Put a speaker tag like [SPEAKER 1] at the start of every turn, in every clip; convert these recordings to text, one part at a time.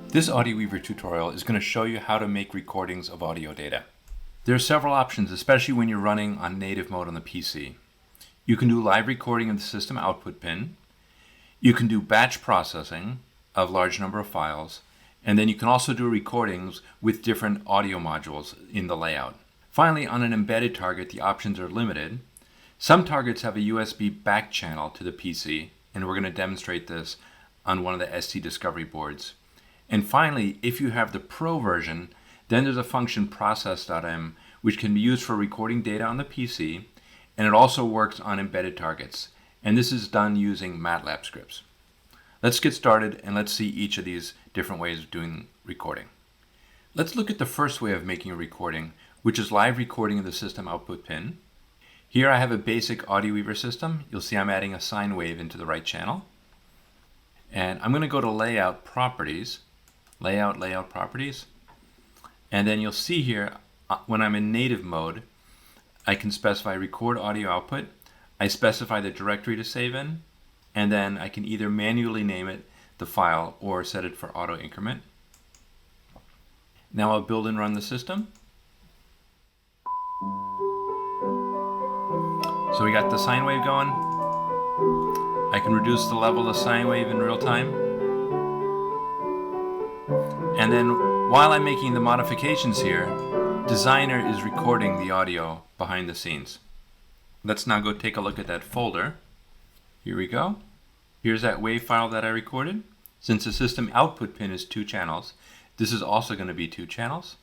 [SPEAKER 1] This AudioWeaver tutorial is going to show you how to make recordings of audio data. There are several options, especially when you're running on native mode on the PC. You can do live recording of the system output pin. You can do batch processing of large number of files. And then you can also do recordings with different audio modules in the layout. Finally, on an embedded target, the options are limited. Some targets have a USB back channel to the PC, and we're going to demonstrate this on one of the ST Discovery boards. And finally, if you have the Pro version, then there's a function process.m which can be used for recording data on the PC, and it also works on embedded targets. And this is done using MATLAB scripts. Let's get started and let's see each of these different ways of doing recording. Let's look at the first way of making a recording, which is live recording of the system output pin. Here I have a basic AudioWeaver system. You'll see I'm adding a sine wave into the right channel. And I'm going to go to Layout Properties. Layout Properties, and then you'll see here when I'm in native mode I can specify record audio output. I specify the directory to save in, and then I can either manually name it the file or set it for auto increment. Now I'll build and run the system. So we got the sine wave going. I can reduce the level of sine wave in real time. And then while I'm making the modifications here, Designer is recording the audio behind the scenes. Let's now go take a look at that folder. Here we go. Here's that WAV file that I recorded. Since the system output pin is 2 channels, this is also going to be 2 channels.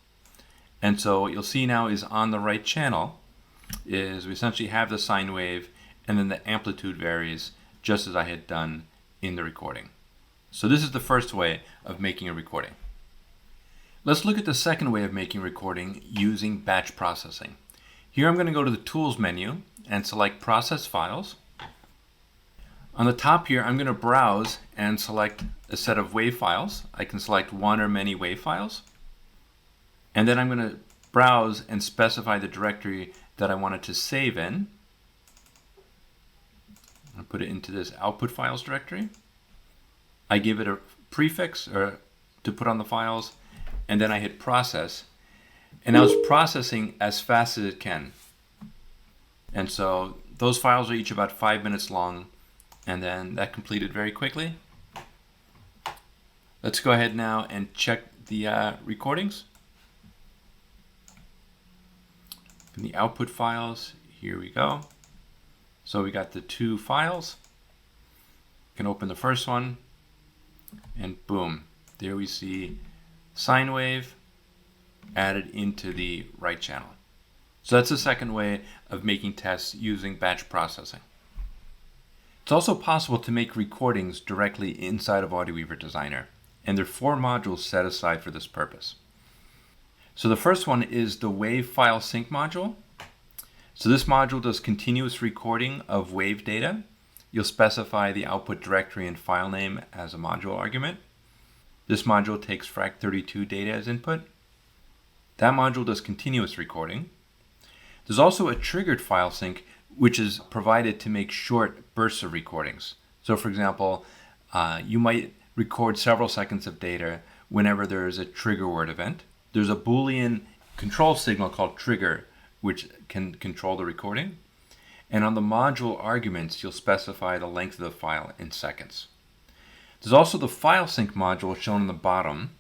[SPEAKER 1] And so what you'll see now is on the right channel is we essentially have the sine wave, and then the amplitude varies just as I had done in the recording. So this is the first way of making a recording. Let's look at the second way of making recording using batch processing. Here I'm going to go to the Tools menu and select Process Files. On the top here I'm going to browse and select a set of WAV files. I can select one or many WAV files. And then I'm going to browse and specify the directory that I wanted to save in. I'll put it into this Output Files directory. I give it a prefix to put on the files, and then I hit process, and now it's processing as fast as it can. And so those files are each about 5 minutes long, and then that completed very quickly. Let's go ahead now and check the recordings. In the output files, here we go. So we got the 2 files. You can open the first one, and boom, there we see sine wave added into the right channel. So that's the second way of making tests using batch processing. It's also possible to make recordings directly inside of AudioWeaver Designer, and there are 4 modules set aside for this purpose. So the first one is the WAV file sync module. So this module does continuous recording of WAV data. You'll specify the output directory and file name as a module argument. This module takes FRAC32 data as input. That module does continuous recording. There's also a triggered file sync, which is provided to make short bursts of recordings. So for example, you might record several seconds of data whenever there is a trigger word event. There's a Boolean control signal called trigger, which can control the recording. And on the module arguments, you'll specify the length of the file in seconds. There's also the file sync module shown on the bottom.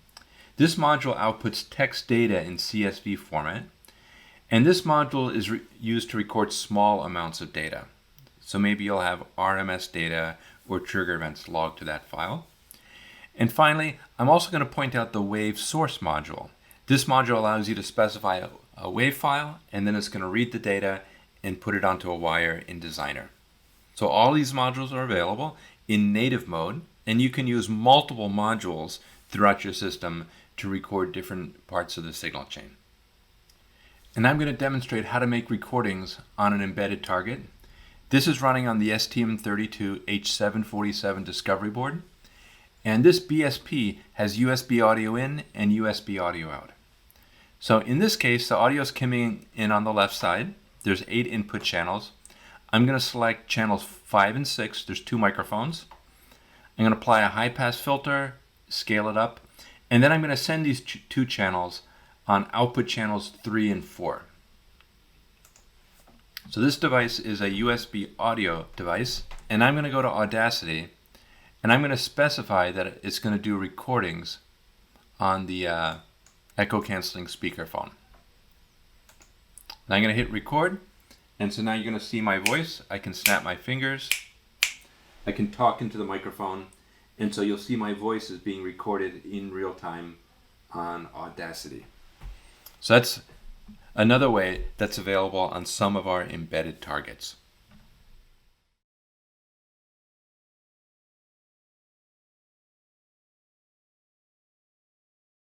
[SPEAKER 1] This module outputs text data in CSV format, and this module is used to record small amounts of data. So maybe you'll have RMS data or trigger events logged to that file. And finally, I'm also going to point out the WAV source module. This module allows you to specify a WAV file, and then it's going to read the data and put it onto a wire in Designer. So all these modules are available in native mode, and you can use multiple modules throughout your system to record different parts of the signal chain. And I'm going to demonstrate how to make recordings on an embedded target. This is running on the STM32H747 Discovery board, and this BSP has USB audio in and USB audio out. So in this case, the audio is coming in on the left side. There's 8 input channels. I'm going to select channels 5 and 6. There's 2 microphones. I'm going to apply a high pass filter, scale it up, and then I'm going to send these two channels on output channels 3 and 4. So this device is a USB audio device, and I'm going to go to Audacity, and I'm going to specify that it's going to do recordings on the echo canceling speakerphone. Now I'm going to hit record, and so now you're going to see my voice. I can snap my fingers, I can talk into the microphone, and so you'll see my voice is being recorded in real time on Audacity. So that's another way that's available on some of our embedded targets.